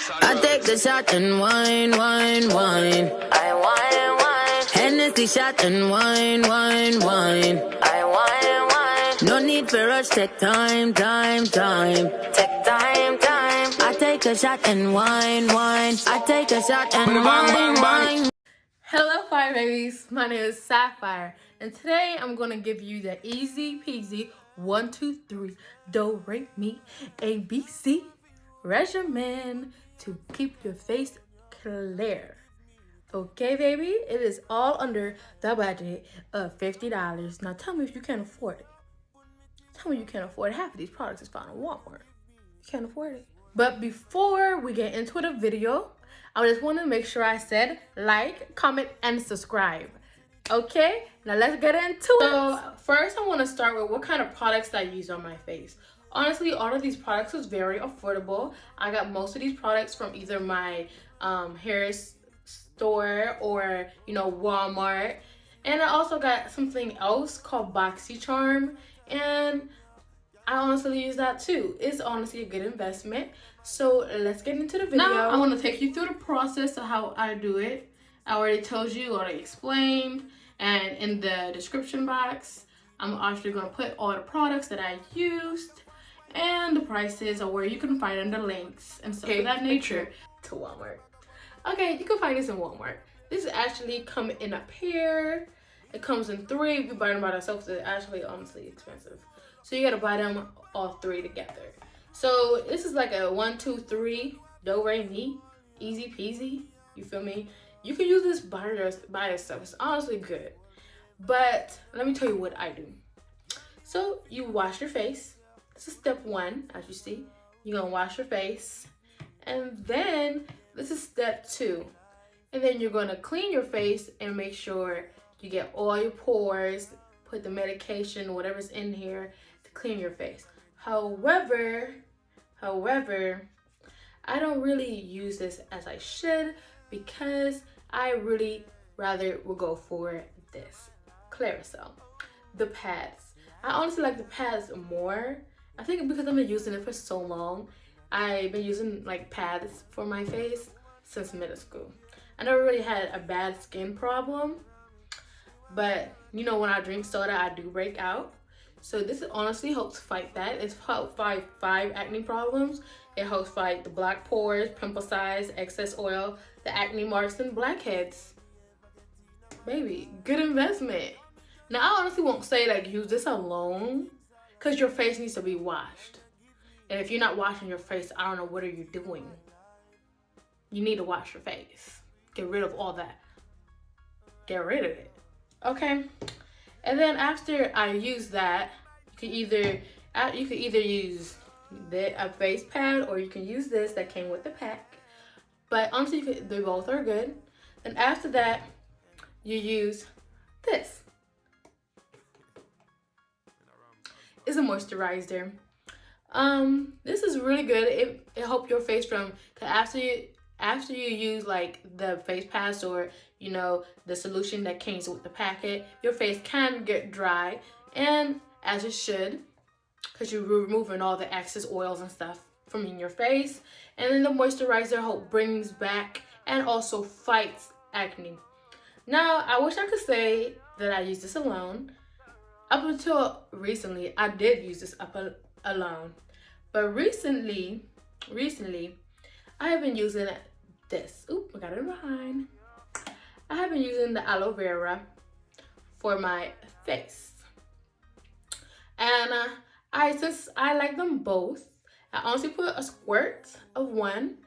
I take a shot and wine. I wine. Hennessy shot and wine. I wine. No need for rush, take time. Take time. I take a shot and wine. I take a shot and wine. Hello, Fire Babies. My name is Sapphire, and today I'm gonna give you the easy peasy 1, 2, 3 do re mi ABC regimen to keep your face clear. Okay, baby, it is all under the budget of $50. Now tell me if you can't afford it. Tell me you can't afford it. Half of these products is found in Walmart. You can't afford it. But before we get into the video, I just want to make sure I said like, comment, and subscribe. Okay, now let's get into it. So first I want to start with what kind of products I use on my face. Honestly, all of these products is very affordable. I got most of these products from either my hair store or, Walmart. And I also got something else called Boxycharm, and I honestly use that too. It's honestly a good investment. So let's get into the video. Now I want to take you through the process of how I do it. I already told you, already explained, and in the description box, I'm actually going to put all the products that I used and the prices, or where you can find them, the links and stuff of that nature, to Walmart. Okay, you can find this in Walmart. This is actually come in a pair. It comes in 3. If you buy them by themselves, it's actually honestly expensive. So you gotta buy them all 3 together. So this is like a 1, 2, 3 do re mi, easy peasy. You feel me? You can use this by yourself. It's honestly good. But let me tell you what I do. So you wash your face. This is step 1, as you see. You're gonna wash your face, and then this is step 2. And then you're gonna clean your face and make sure you get all your pores. Put the medication, whatever's in here, to clean your face. However, I don't really use this as I should, because I really rather will go for this Clearasil, the pads. I honestly like the pads more. I think because I've been using it for so long. I've been using like pads for my face since middle school. I never really had a bad skin problem, but when I drink soda, I do break out. So this honestly helps fight that. It's helped fight 5 acne problems. It helps fight the black pores, pimple size, excess oil, the acne marks, and blackheads. Baby, good investment. Now, I honestly won't say like use this alone, because your face needs to be washed. And if you're not washing your face, I don't know what are you doing. You need to wash your face. Get rid of all that. Get rid of it. Okay, and then after I use that, you could either use a face pad, or you can use this that came with the pack. But honestly, they both are good. And after that, you use this. It's a moisturizer. This is really good. It helps your face from, cause after you use like the face pads or the solution that came with the packet, your face can get dry, and as it should, because you're removing all the excess oils and stuff from in your face. And then the moisturizer brings back and also fights acne. Now, I wish I could say that I use this alone. Up until recently, I did use this alone, but recently I have been using this. Oop, I got it behind. I have been using the Aloe Vera for my face. And since I like them both, I honestly put a squirt of one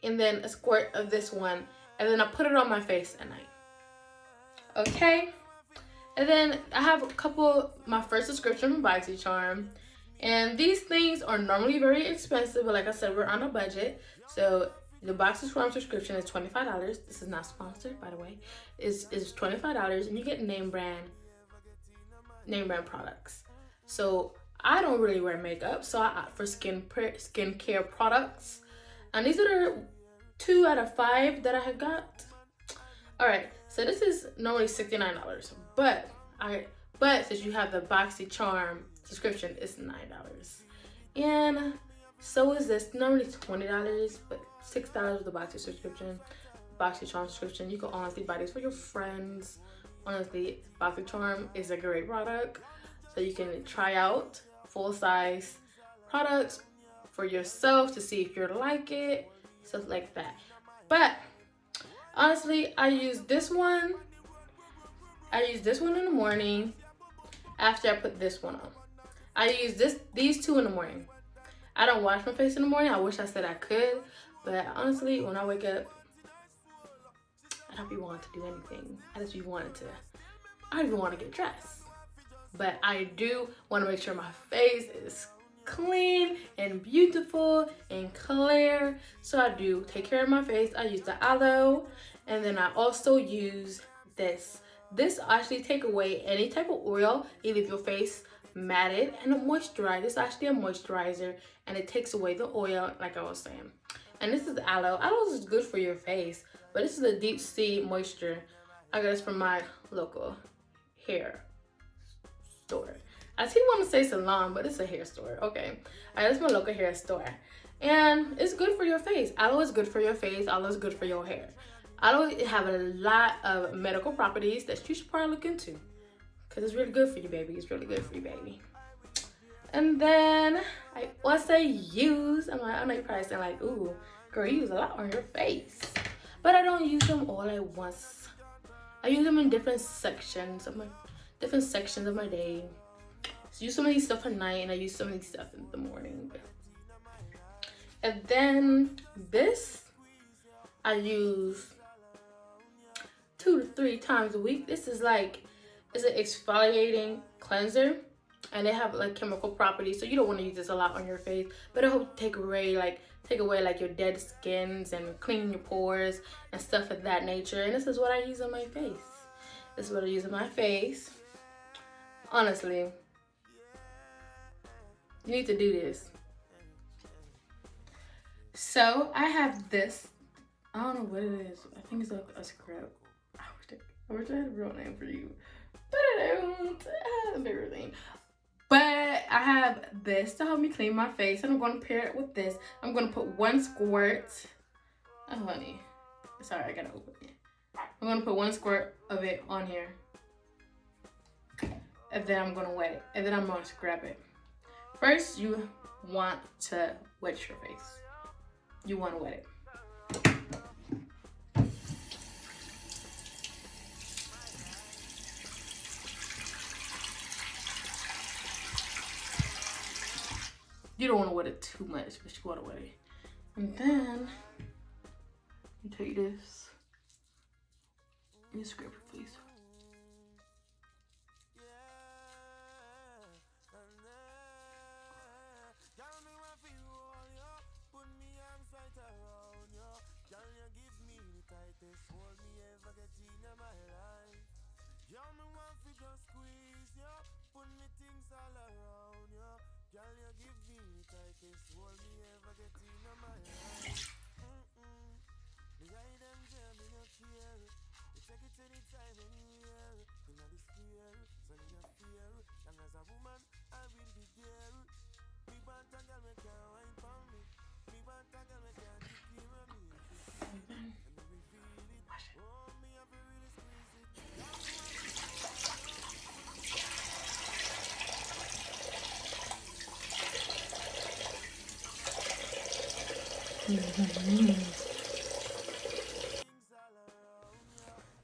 and then a squirt of this one, and then I put it on my face at night. Okay? And then I have my first subscription from Boxycharm. And these things are normally very expensive, but like I said, we're on a budget. So the Boxycharm subscription is $25. This is not sponsored, by the way. It's $25, and you get name brand products. So I don't really wear makeup, so I opt for skincare products. And these are the 2 out of 5 that I had got. All right, so this is normally $69, but since you have the Boxycharm subscription, it's $9. And so is this, normally $20, but $6 with the Boxycharm subscription. You can honestly buy these for your friends. Honestly, Boxycharm is a great product. So you can try out full-size products for yourself to see if you like it, stuff like that. But honestly, I use this one in the morning after I put this one on. I use these two in the morning. I don't wash my face in the morning. I wish I said I could, but honestly, when I wake up, I don't be wanting to do anything. I don't even want to get dressed. But I do want to make sure my face is clean and beautiful and clear. So I do take care of my face. I use the Aloe, and then I also use this. This actually take away any type of oil. It leaves your face matted and moisturized. It's actually a moisturizer, and it takes away the oil, like I was saying. And this is Aloe. Aloe is good for your face, but this is a deep sea moisture. I got this from my local hair store. I still want to say salon, but it's a hair store. Okay, that's my local hair store, and it's good for your face. Aloe is good for your face. Aloe is good for your hair. Aloe have a lot of medical properties that you should probably look into, because it's really good for you, baby. It's really good for you, baby. And then once I use, I know you're probably saying like, ooh, girl, you use a lot on your face. But I don't use them all at once. I use them in different sections of my day. So use some of these stuff at night, and I use some of these stuff in the morning. And then this I use 2 to 3 times a week. This is it's an exfoliating cleanser, and they have like chemical properties, so you don't want to use this a lot on your face, but it'll take away like your dead skins and clean your pores and stuff of that nature. And this is what I use on my face. Honestly, you need to do this. So I have this. I don't know what it is. I think it's like a scrub. I wish I had a real name for you, but I don't. I have a bigger name. But I have this to help me clean my face, and I'm going to pair it with this. I'm going to put 1 squirt. Oh, honey. Sorry, I got to open it. I'm going to put 1 squirt of it on here. And then I'm going to wet it. And then I'm going to scrub it. First, you want to wet your face. You want to wet it. You don't want to wet it too much, but you want to wet it. And then you take this. You scrape your face.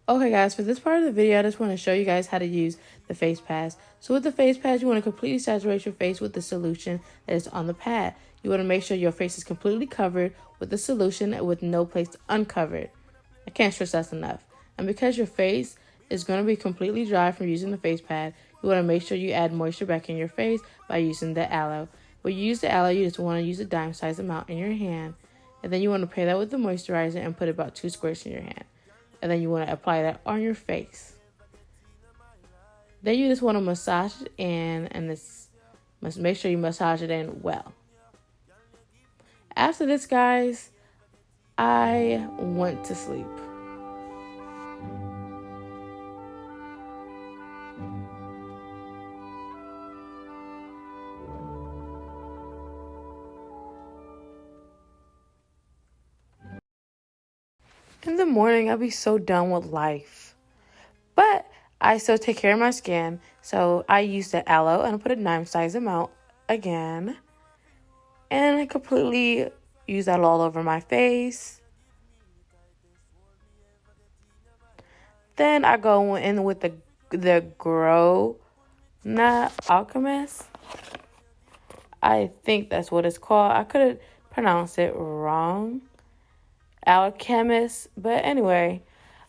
Okay guys, for this part of the video, I just want to show you guys how to use the face pad. So with the face pad, you want to completely saturate your face with the solution that is on the pad. You want to make sure your face is completely covered with the solution and with no place uncovered. I can't stress that enough. And because your face is going to be completely dry from using the face pad, you want to make sure you add moisture back in your face by using the Aloe. When you use the Aloe, you just want to use a dime-sized amount in your hand. And then you want to pair that with the moisturizer and put about 2 squirts in your hand. And then you want to apply that on your face. Then you just want to massage it in, and must make sure you massage it in well. After this, guys, I went to sleep. In the morning, I'll be so done with life. But I still take care of my skin. So I use the Aloe and I put a 9 size amount again. And I completely use that all over my face. Then I go in with the Grow Not Alchemist. I think that's what it's called. I could have pronounced it wrong. Alchemist. But anyway,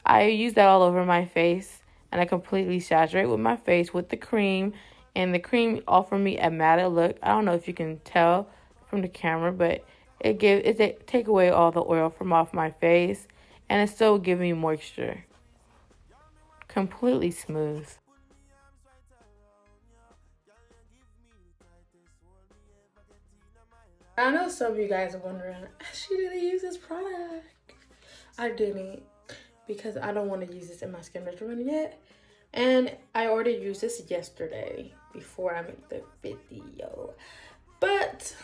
I use that all over my face. And I completely saturate with my face with the cream. And the cream offered me a matte look. I don't know if you can tell from the camera, but it take away all the oil from off my face. And it still give me moisture. Completely smooth. I know some of you guys are wondering, she didn't use this product. I didn't, because I don't want to use this in my skin regimen yet. And I already used this yesterday before I made the video. But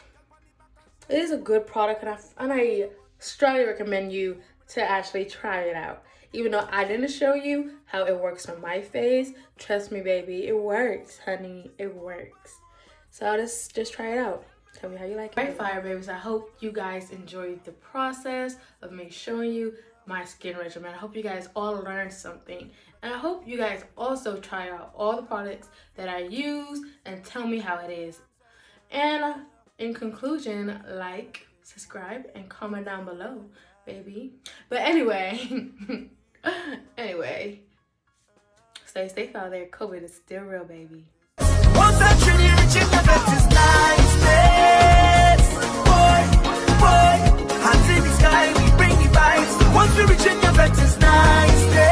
it is a good product, and I strongly recommend you to actually try it out. Even though I didn't show you how it works on my face, trust me, baby, it works, honey. It works. So just try it out. Tell me how you like it. Alright, fire babies, I hope you guys enjoyed the process of me showing you my skin regimen. I hope you guys all learned something. And I hope you guys also try out all the products that I use and tell me how it is. And in conclusion, like, subscribe, and comment down below, baby. But anyway, stay safe out there. COVID is still real, baby. Once I treat you, reaching the best is niceness. Boy, hands in the sky, we bring the vibes. Once we reach in your best is niceness.